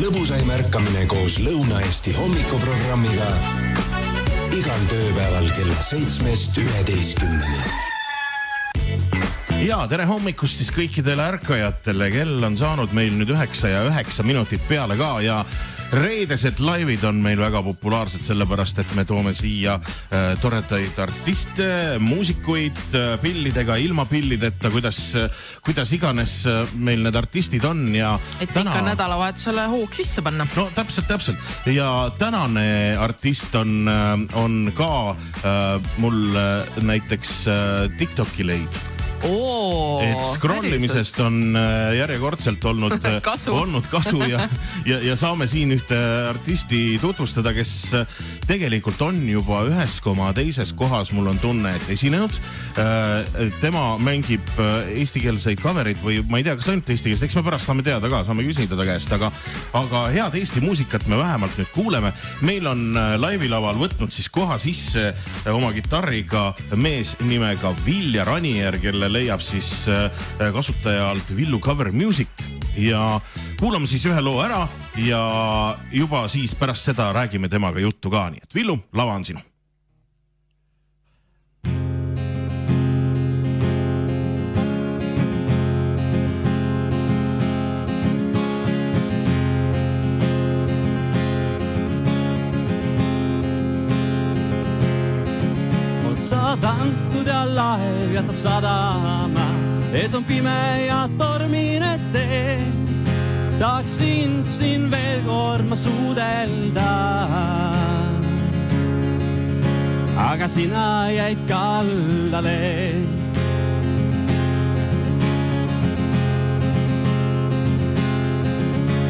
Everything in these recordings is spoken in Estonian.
Lõbusaim ärkamine koos Lõuna-Eesti hommikuprogrammiga igal tööpäeval kella 7-11. Ja tere hommikust siis kõikidele ärkajatele. Kell on saanud meil nüüd 9 ja 9 minutit peale ka ja reedesed laivid on meil väga populaarsed sellepärast, et me toome siia toredaid artiste, muusikuid pillidega, ilma pillideta, kuidas iganes meil need artistid on ja et ikka nädalavahetusele hoog sisse panna. No täpselt. Ja tänane artist on ka mul näiteks TikToki leid. Et scrollimisest on järjekordselt olnud kasu ja saame siin ühte artisti tutvustada, kes tegelikult on juba ühes teises kohas, mul on tunne, et esinenud. Tema mängib eestikeelseid coverid või ma ei tea, kas ainult eestikeelseid, eks me pärast saame teada ka, saame küsida ta käest, aga head Eesti muusikat me vähemalt nüüd kuuleme. Meil on laivilaval võtnud siis koha sisse oma gitarriga mees nimega Vilja Ranier, kelle leiab siis kasutaja alt Villu Cover Music ja kuulame siis ühe loo ära ja juba siis pärast seda räägime temaga juttu ka. Nii et Villu, lava on sinu. Tantud ja laev jätab sadama, ees on pime ja tormine tee. Tahaksin siin veel kord ma suudelda, aga sina jäid kallale.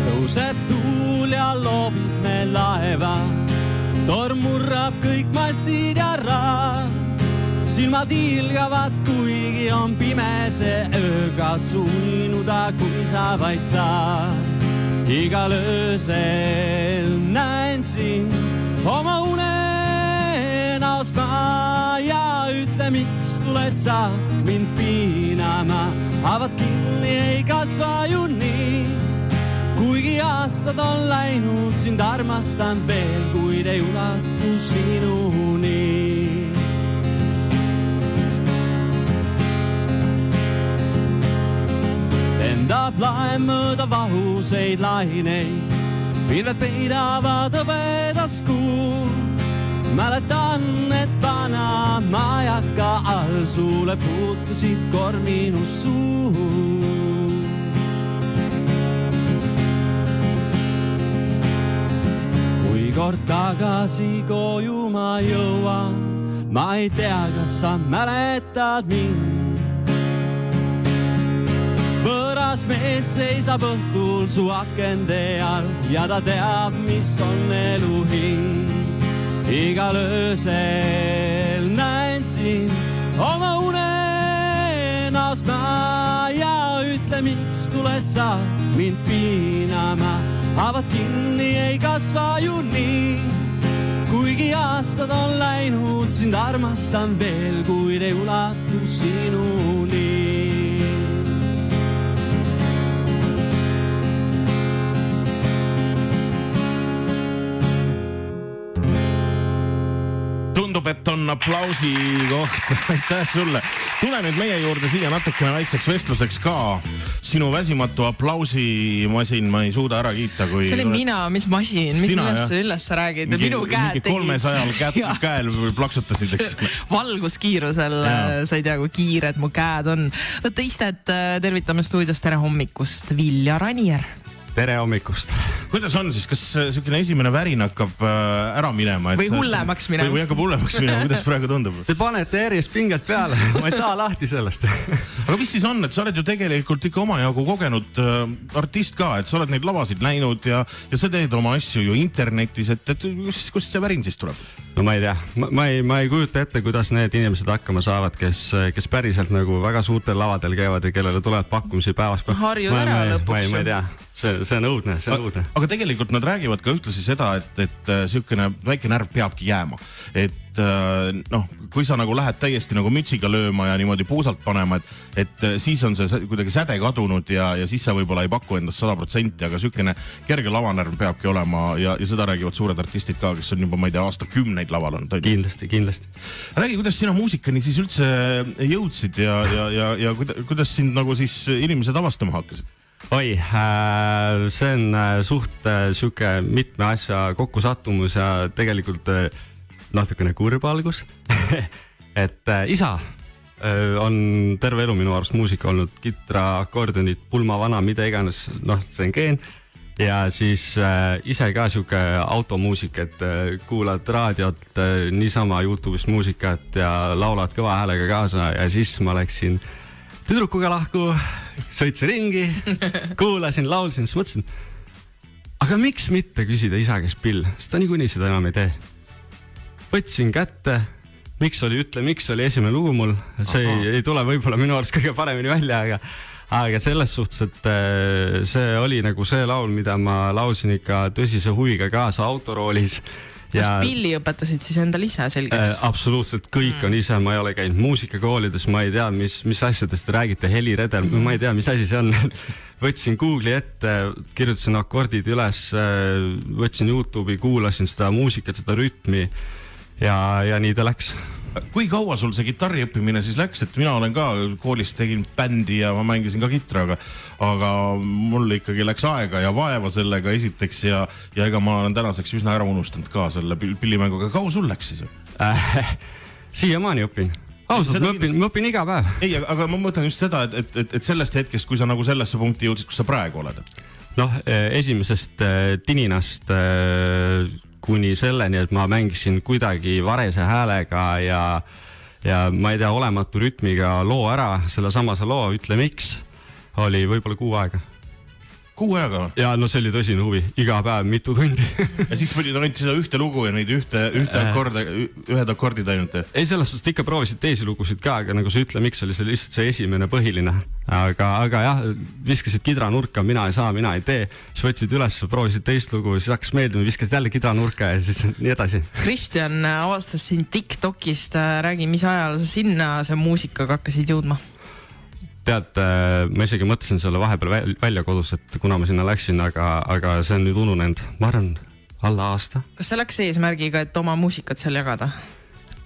Tõuseb tuul ja loobib me laeva, torm murrab kõik mastid ja raad. Silmad ilgavad, kuigi on pimese ööga suinuda, kui sa vaid saad. Igal öösel näen siin oma unenäos ma ja ütle, miks tuled sa mind piinama. Avad kinni ei kasva ju nii, kuigi aastad on läinud, sind armastan veel, kuid ei ulatu sinuni. Lendab laev mööda vahuseid laineid, pilved peidavad hõbedas kuu. Mäletan, et vana majaka all sulle puutusid kord minu suu. Kui kord tagasi koju ma jõuan, ma ei tea, kas sa mäletad mind. Võõras mees seisab õhtul su akende all ja ta teab, mis on elu hing. Igal öösel näen siin oma unenäos ma ja ütle, miks tuled sa mind piinama. Avad kinni ei kasva ju nii, kuigi aastad on läinud, sind armastan veel, kuid ei ulatu sinuni. Tundub, et on aplausi koht. Aitäh sulle. Tule nüüd meie juurde siia natukene väikseks vestluseks ka. Sinu väsimatu aplausimasin ma ei suuda ära kiita. See oli mina, mis masin, mis üles sa räägid. Minu käed tegid. 300 käel plaksutasid, eks. Valguskiirusel sa ei tea, kui kiired mu käed on. Võtta istet, tervitame stuudios, tere hommikust, Vilja Ranier. Tere hommikust. Kuidas on siis, kas selline esimene värin hakkab ära minema? Või hullemaks minema? Või hakkab hullemaks minema, kuidas praegu tundub? Te panete järjest pinget peale, ma ei saa lahti sellest. Aga mis siis on, et sa oled ju tegelikult ikka omajagu kogenud artist ka, et sa oled neid lavasid näinud ja sa teed oma asju ju internetis, et kust see värin siis tuleb? No ma ei tea, ma ei kujuta ette, kuidas need inimesed hakkama saavad, kes päriselt nagu väga suurtel lavadel käivad ja kellele tulevad pakkumisi päevas. Harjud ära lõpuks. Ma ei tea, see on õudne. Aga aga tegelikult nad räägivad ka ühtlasi seda, et siukene väike närv peabki jääma. Et noh, kui sa nagu lähed täiesti nagu mütsiga lööma ja niimoodi puusalt panema, et siis on see kuidagi säde kadunud ja siis sa võib-olla ei paku endast 100%, aga siukene kerge lavanärv peabki olema ja seda räägivad suured artistid ka, kes on juba, ma ei tea, aastakümneid laval on. Kindlasti. Räägi, kuidas sina muusikani siis üldse jõudsid ja kuidas sind nagu siis inimesed avastama hakkasid? Oi, see on suht siuke mitme asja kokkusattumus ja tegelikult natukene kurb algus. Et isa on terve elu minu arust muusika olnud, kitra, akordionid, pulmavana, mida iganes, noh, see on geen. Ja siis ise ka siuke automuusik, et kuulad raadiot, niisama YouTube'ist muusikat ja laulad kõva häälega kaasa ja siis ma läksin tüdrukuga lahku, sõitsin ringi, kuulasin, laulsin, siis mõtlesin, aga miks mitte küsida isa käest pill, sest ta niikuinii seda enam ei tee. Võtsin kätte, miks oli esimene lugu mul, see ei tule võib-olla minu arust kõige paremini välja, aga selles suhtes, et see oli nagu see laul, mida ma laulsin ikka tõsise huviga kaasa autoroolis. Kas pilli õpetasid siis endal ise selgeks? Absoluutselt, kõik on ise, ma ei ole käinud muusikakoolides, ma ei tea, mis asjadest te räägite, heliredel, ma ei tea, mis asi see on. Võtsin Google'i ette, kirjutasin akordid üles, võtsin YouTube'i, kuulasin seda muusikat, seda rütmi ja nii ta läks. Kui kaua sul see kitarri õppimine siis läks, et mina olen ka koolis tegin bändi ja ma mängisin ka kitraga, aga mul ikkagi läks aega ja vaeva sellega esiteks ja ega ma olen tänaseks üsna ära unustanud ka selle pillimänguga. Kaua sul läks siis? Siiamaani õpin. Ausalt, ma õpin iga päev. Ei, aga ma mõtlen just seda, et sellest hetkest, kui sa nagu sellesse punkti jõudsid, kus sa praegu oled? Noh, esimesest tininast kuni selleni, et ma mängisin kuidagi varese häälega ja ma ei tea, olematu rütmiga loo ära, selle samase loo, ütle miks, oli võib-olla 6 aega. 6 aega? Ja no see oli tõsine huvi, iga päev mitu tundi. Ja siis pidid ainult seda ühte lugu ja neid ühed akordid ainult? Ei, sellest sest ikka proovisid teisi lugusid ka, aga nagu sa ütle, miks oli see lihtsalt see esimene põhiline. Aga jah, viskasid kidranurka, mina ei saa, mina ei tee. Siis võtsid üles, proovisid teist lugu, siis hakkas meeldima, viskasid jälle kidranurka ja siis nii edasi. Kristjan avastas siin TikTokist, räägi, mis ajal sa sinna see muusikaga hakkasid jõudma? Tead, ma isegi mõtlesin selle vahepeal välja kodus, et kuna ma sinna läksin, aga see on nüüd ununenud, ma arvan, alla aasta. Kas see läks eesmärgiga, et oma muusikat seal jagada?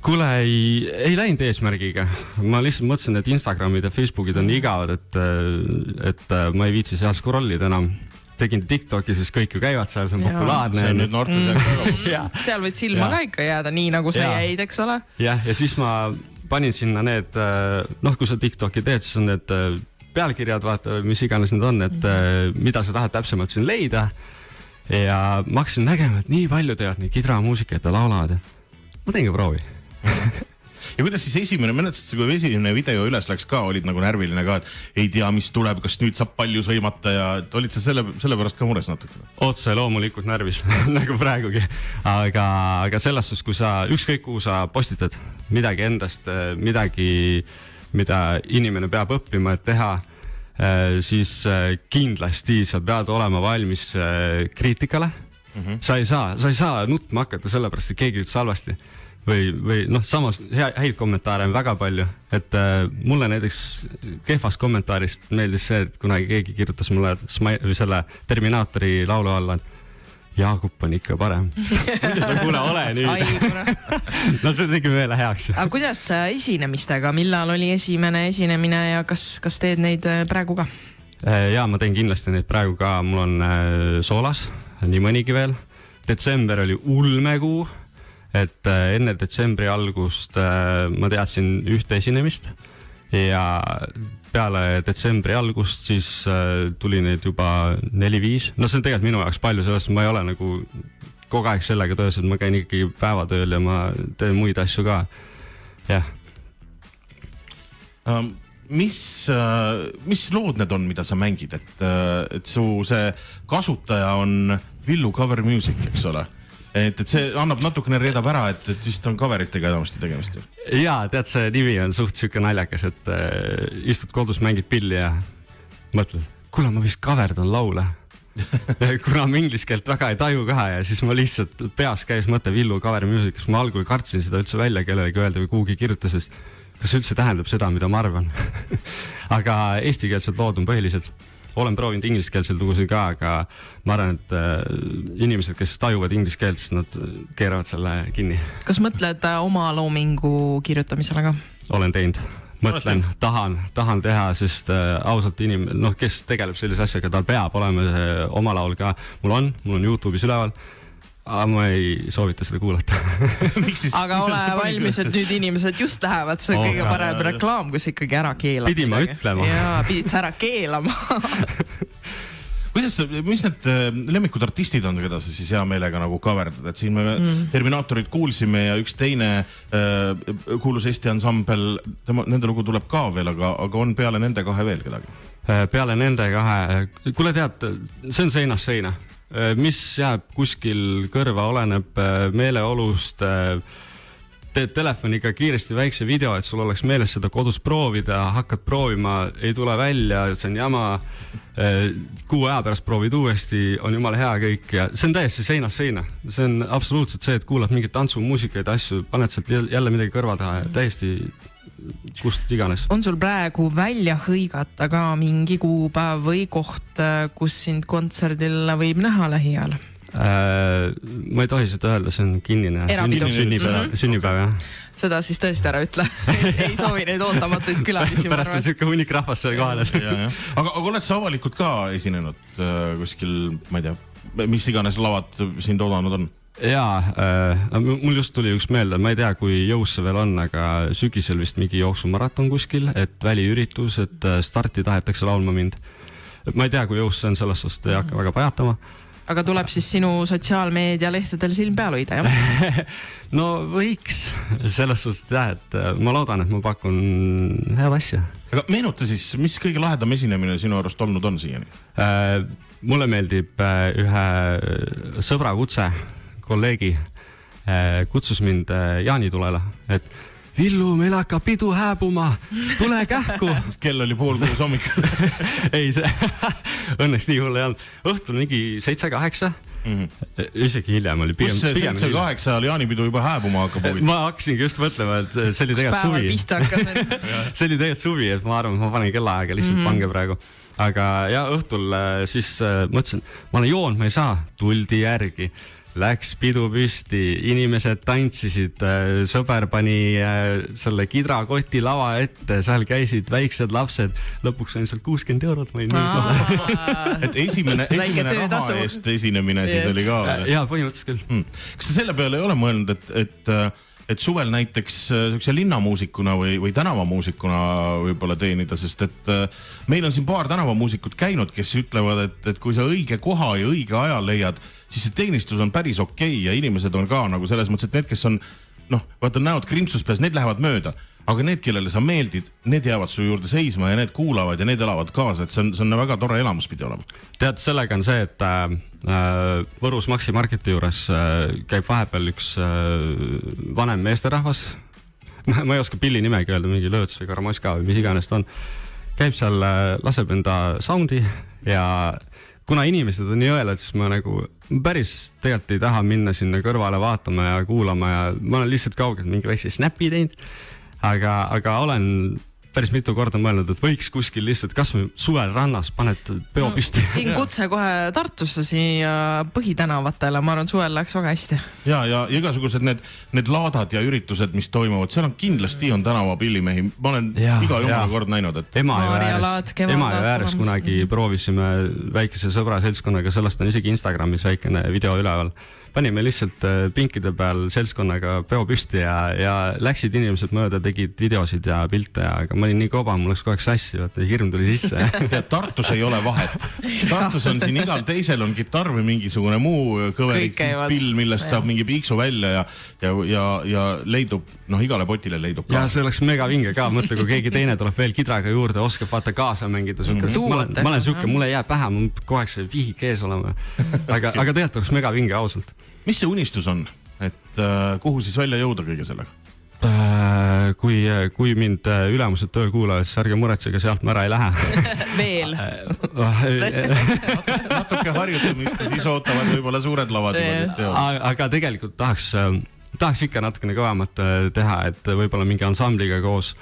Kuule, ei läinud eesmärgiga. Ma lihtsalt mõtlesin, et Instagramid ja Facebookid on igavad, et ma ei viitsi seal scrollida enam. Tegin TikToki, siis kõik ju käivad seal, see on populaarne. See on nüüd noortes seal võid silma ka ikka jääda, nii nagu sa jäid, eks ole? Ja siis ma panin sinna need, noh, kui sa TikToki teed, siis on need pealkirjad, vaata, mis iganes need on, et mida sa tahad täpsemalt siin leida. Ja ma hakkasin nägema, et nii palju teevad nii kidramuusika, et ta laulavad. Ma tegin ka proovi. Ja kuidas siis esimene video üles läks ka, olid nagu närviline ka, et ei tea, mis tuleb, kas nüüd saab palju sõimata ja olid sa selle pärast ka mures natuke? Otse loomulikult närvis, nagu praegugi. Aga selles suhtes, kui sa ükskõik kuhu sa postitad midagi endast, midagi, mida inimene peab õppima, et teha, siis kindlasti sa pead olema valmis kriitikale. Sa ei saa nutma hakata sellepärast, et keegi ütles halvasti. Või noh, samas häid kommentaare on väga palju, et mulle näiteks kehvast kommentaarist meeldis see, et kunagi keegi kirjutas mulle selle Terminaatori laulu alla, et Jaagup on ikka parem. Kuule, ole nüüd. No see tegi meele heaks. Aga kuidas esinemistega, millal oli esimene esinemine ja kas teed neid praegu ka? Jaa, ma teen kindlasti neid praegu ka, mul on soolas, nii mõnigi veel. Detsember oli ulmekuu. Et enne detsembri algust ma teadsin ühte esinemist ja peale detsembri algust siis tuli neid juba 4-5. No see on tegelikult minu jaoks palju, sellest ma ei ole nagu kogu aeg sellega töös, et ma käin ikkagi päevatööl ja ma teen muid asju ka. Jah. Mis lood need on, mida sa mängid? Et su see kasutaja on Villu Cover Music, eks ole? Et see annab natukene reedab ära, et vist on coveritega edamasti tegemist. Jaa, tead, see nimi on suht siuke naljakas, et istud kodus, mängid pilli ja mõtled, kuule, ma vist coverdan laule. kuna ma inglise keelt väga ei taju ka ja siis ma lihtsalt peas käis mõte Villu Cover Music, ma algul kartsin seda üldse välja kellelegi öelda või kuhugi kirjutases, kas üldse tähendab seda, mida ma arvan. Aga eestikeelsed lood on põhiliselt. Olen proovinud ingliskeelsel lugusid ka, aga ma arvan, et inimesed, kes tajuvad inglise keelt, siis nad keeravad selle kinni. Kas mõtled oma loomingu kirjutamisele ka? Olen teinud. Mõtlen, tahan teha, sest ausalt kes tegeleb sellise asjaga, tal peab olema oma laul ka. Mul on YouTube'is üleval, aga ma ei soovita seda kuulata. Aga ole valmis, et nüüd inimesed just lähevad, see on kõige parem reklaam, kus ikkagi ära keelab. Pidi ma ütlema. Jaa, pidid sa ära keelama. Mis need lemmikud artistid on, keda sa siis hea meelega nagu coverdad, et siin me Terminaatorid kuulsime ja üks teine kuulus Eesti ansambel, nende lugu tuleb ka veel, aga on peale nende kahe veel kedagi? Peale nende kahe, kuule tead, see on seinast seina, mis jääb kuskil kõrva, oleneb meeleolust, teed telefoniga kiiresti väikse video, et sul oleks meeles seda kodus proovida, hakkad proovima, ei tule välja, see on jama, 6 aja pärast proovid uuesti, on jumala hea kõik ja see on täiesti seinast seina. See on absoluutselt see, et kuulad mingit tantsumuusikaid asju, paned sealt jälle midagi kõrva taha ja täiesti kust iganes. On sul praegu välja hõigata ka mingi kuupäev või koht, kus sind kontserdil võib näha lähiajal? Ma ei tohi seda öelda, see on kinnine sünnipäev, jah. Seda siis tõesti ära ütle. Ei soovi neid ootamatuid külalisi. Pärast on siuke hunnik rahvast seal kohal. Aga oled sa avalikult ka esinenud kuskil, ma ei tea, mis iganes lavad sind oodanud on? Jaa, mul just tuli üks meelde, ma ei tea, kui jõus see veel on, aga sügisel vist mingi jooksumaraton kuskil, et väliüritus, et starti tahetakse laulma mind. Ma ei tea, kui jõus see on, sellest ost ei hakka väga pajatama. Aga tuleb siis sinu sotsiaalmeedia lehtedel silm peal hoida, jah? No võiks, selles suhtes jah, et ma loodan, et ma pakun head asja. Aga meenuta siis, mis kõige lahedam esinemine sinu arust olnud on siiani? Mulle meeldib ühe sõbra kutse, kolleegi, kutsus mind jaanitulele, et Villu, meil hakkab pidu hääbuma, tule kähku. Kell oli 5:30 hommikul. Ei, see õnneks nii hull ei olnud. Õhtul mingi 7-8, isegi hiljem oli. Kus see 7-8 oli jaanipidu juba hääbuma hakkab? Ma hakkasingi just mõtlema, et see oli tegelikult suvi. See oli tegelikult suvi, et ma arvan, et ma panen kellaaega lihtsalt pange praegu. Aga ja õhtul siis mõtlesin, ma olen joon, ma ei saa, tuldi järgi. Läks pidu püsti, inimesed tantsisid, sõber pani selle kidrakoti lava ette, seal käisid väiksed lapsed, lõpuks on seal 60 €, ma ei nii sulle. Et esimene raha eest esinemine siis oli ka? Jaa, põhimõtteliselt küll. Kas sa selle peale ei ole mõelnud, et suvel näiteks linnamuusikuna või tänavamuusikuna võib-olla teenida, sest et meil on siin paar tänavamuusikut käinud, kes ütlevad, et kui sa õige koha ja õige ajal leiad, siis see teenistus on päris okei ja inimesed on ka nagu selles mõttes, et need, kes on, vaata näod krimpsus peas, need lähevad mööda, aga need, kellele sa meeldid, need jäävad su juurde seisma ja need kuulavad ja need elavad kaasa, et see on väga tore elamus pidi olema. Tead, sellega on see, et Võrus Maxi Marketi juures käib vahepeal üks vanem meesterahvas, ma ei oska pilli nimegi öelda, mingi Lõõts või Karamoska või mis iganes ta on, käib seal, laseb enda soundi ja kuna inimesed on nii õelad, siis ma nagu päris tegelikult ei taha minna sinna kõrvale vaatama ja kuulama ja ma olen lihtsalt kaugelt mingi väikse snappi teinud, aga olen päris mitu korda mõelnud, et võiks kuskil lihtsalt kas või suvel rannas paned peo püsti. Siin kutse kohe Tartusse siia põhitänavatele, ma arvan, suvel läks väga hästi. Ja igasugused need laadad ja üritused, mis toimuvad, seal on kindlasti on tänava pillimehi. Ma olen iga jumala kord näinud, et Emajõe ääres kunagi proovisime väikese sõbra seltskonnaga, sellest on isegi Instagramis väikene video üleval. Panime lihtsalt pinkide peal seltskonnaga peo püsti ja läksid inimesed mööda, tegid videosid ja pilte, aga ma olin nii koba, mul oleks kogu aeg sassi, hirm tuli sisse. Tartus ei ole vahet. Tartus on siin igal teisel on kitarr või mingisugune muu kõverik pill, millest saab mingi piiksu välja ja leidub, igale potile leidub ka. Ja see oleks mega vinge ka, mõtle, kui keegi teine tuleb veel kidraga juurde, oskab vaata kaasa mängida. Ma olen siuke, mulle jääb pähe, mul kogu aeg see vihik ees olema. Aga tegelikult oleks mega vinge ausalt. Mis see unistus on, et kuhu siis välja jõuda kõige sellega? kui mind ülemused tööl kuulavad, siis ärge muretsege, sealt ma ära ei lähe. Veel. Natuke harjutamist ja siis ootavad võib-olla suured lavad. Aga tegelikult tahaks ikka natukene kõvemat teha, et võib-olla mingi ansambliga koos.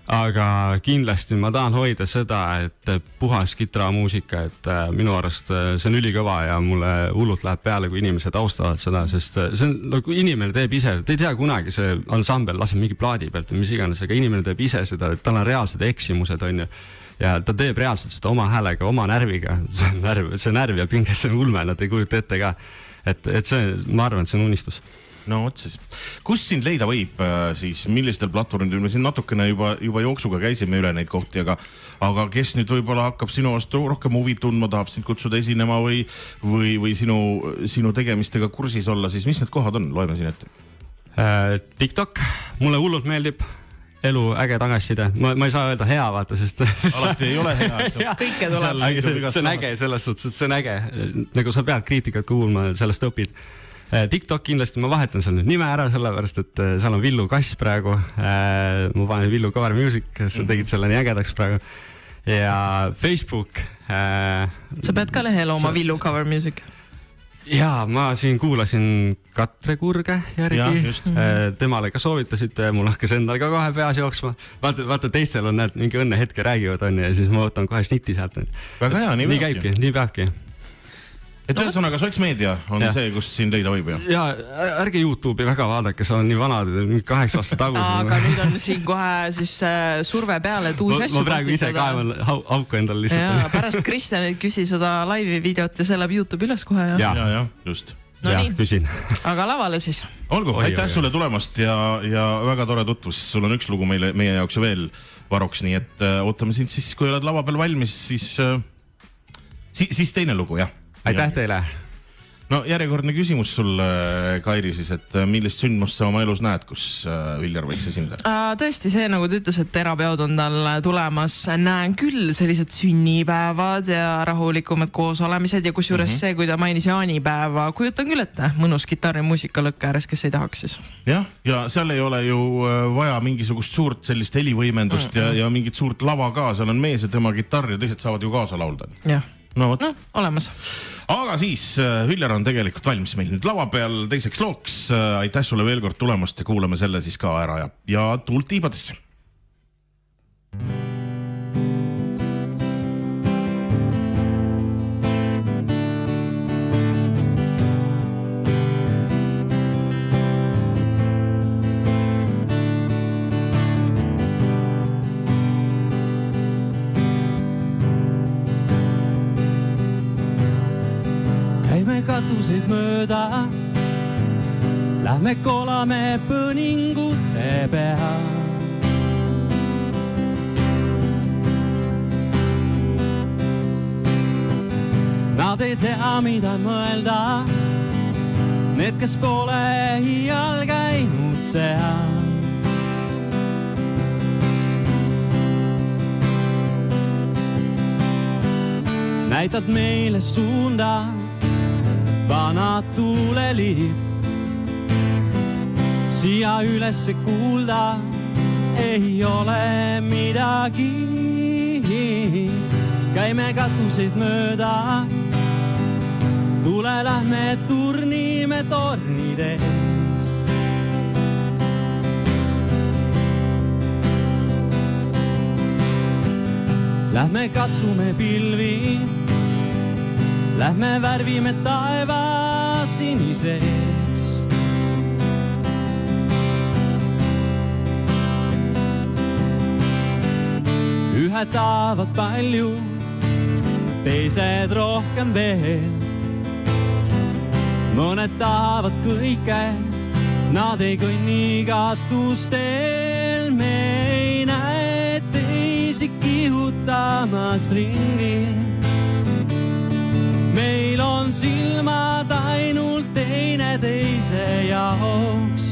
Aga kindlasti ma tahan hoida seda, et puhas kitramuusika, et minu arust see on ülikõva ja mulle hullult läheb peale, kui inimesed austavad seda, sest see on, no kui inimene teeb ise, te ei tea kunagi see ansambel laseb mingi plaadi pealt või mis iganes, aga inimene teeb ise seda, et tal on reaalsed eksimused, on ju. Ja ta teeb reaalselt seda oma häälega, oma närviga, see närv ja pinge, see on ulme, nad ei kujuta ette ka, et see, ma arvan, et see on unistus. No otsis. Kus sind leida võib siis, millistel platvormidel me siin natukene juba jooksuga käisime üle neid kohti, aga kes nüüd võib-olla hakkab sinu vastu rohkem huvi tundma, tahab sind kutsuda esinema või sinu tegemistega kursis olla, siis mis need kohad on? Loeme siin ette. TikTok, mulle hullult meeldib. Elu äge tagasiside. Ma ei saa öelda hea, vaata, sest alati ei ole hea. Kõike tuleb. See on äge selles suhtes, et see on äge. Nagu sa pead kriitikat kuulma, sellest õpid. TikTok kindlasti ma vahetan seal nüüd nime ära, sellepärast, et seal on Villu Kass praegu. Ma panen Villu Cover Music, sa tegid selle nii ägedaks praegu. Ja Facebook. Sa pead ka lehel oma Villu Cover Music. Ja ma siin kuulasin Katre Kurge järgi. Temale ka soovitasite, mul hakkas endal ka kohe peas jooksma. Vaata teistel on näed, mingi õnne hetke räägivad on ja siis ma võtan kohe sniti sealt. Väga hea, nii peabki. Et ühesõnaga sotsmeedia on see, kus siin leida võib, jah? Ja ärge YouTube'i väga vaadake, see on nii vanad, 8 aasta tagus. Aga nüüd on siin kohe siis surve peale, et uusi asju ma praegu ise kaevan auku endale lihtsalt. Ja pärast Kristjanilt küsi seda laivi videot ja see läheb YouTube'i üles kohe. Ja, just. No ja, küsin. Aga lavale siis. Olgu, aitäh sulle tulemast ja väga tore tutvus. Sul on üks lugu meie jaoks veel varuks, nii et ootame sind siis, kui oled lava peal valmis, siis teine lugu, jah. Aitäh teile. No järjekordne küsimus sulle, Kairi, siis, et millist sündmust sa oma elus näed, kus Viljar võiks esineda? Tõesti see, nagu ta ütles, et terapeod on tal tulemas. Näen küll sellised sünnipäevad ja rahulikumad koosolemised ja kusjuures see, kui ta mainis jaanipäeva, kujutan küll ette mõnus kitarrimuusika lõkke ääres, kes ei tahaks siis. Jah, ja seal ei ole ju vaja mingisugust suurt sellist helivõimendust ja mingit suurt lava ka, seal on mees ja tema kitarr ja teised saavad ju kaasa laulda. Jah. No, olemas. Aga siis Viljar on tegelikult valmis meil nüüd lava peal teiseks looks. Aitäh sulle veel kord tulemast ja kuulame selle siis ka ära ja tuult tiibadesse. Katusid mööda, lähme kolame põningute pea. Nad ei tea, mida mõelda, need, kes pole iial käinud seal. Näitad meile suunda, vanad tuuleliip, siia ülesse kuulda ei ole midagi. Käime katusid mööda, tule lähme turnime tornides. Lähme katsume pilvi, lähme värvime taeva siniseks. Ühed tahavad palju, teised rohkem veel. Mõned tahavad kõike, nad ei kõnni katustel. Me ei näe teisi kihutamas ringi. Meil on silmad ainult teineteise jaoks.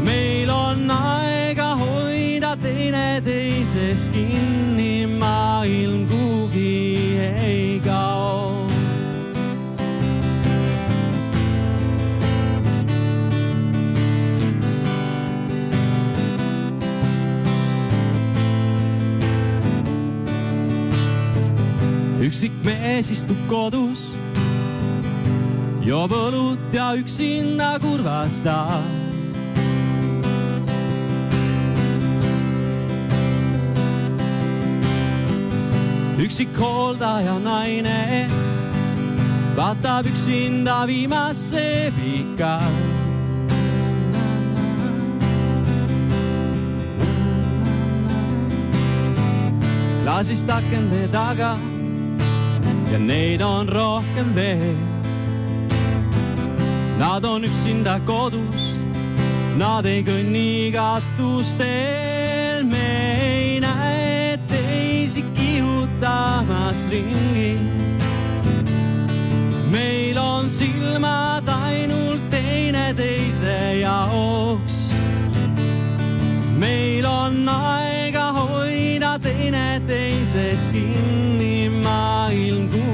Meil on aega hoida teineteises kinni, maailm kuhugi ei kao. üksik mees istub kodus, joob õlut ja üksinda kurvastab. Üksik hooldaja naine vaatab üksinda viimasse pika. Klaasist akende taga ja neid on rohkem veel. Nad on üksinda kodus, nad ei kõnni katustel, me ei näe teisi kihutamas ringi. Meil on silmad ainult teineteise jaoks. Meil on aega hoida teineteisest kinni maailm.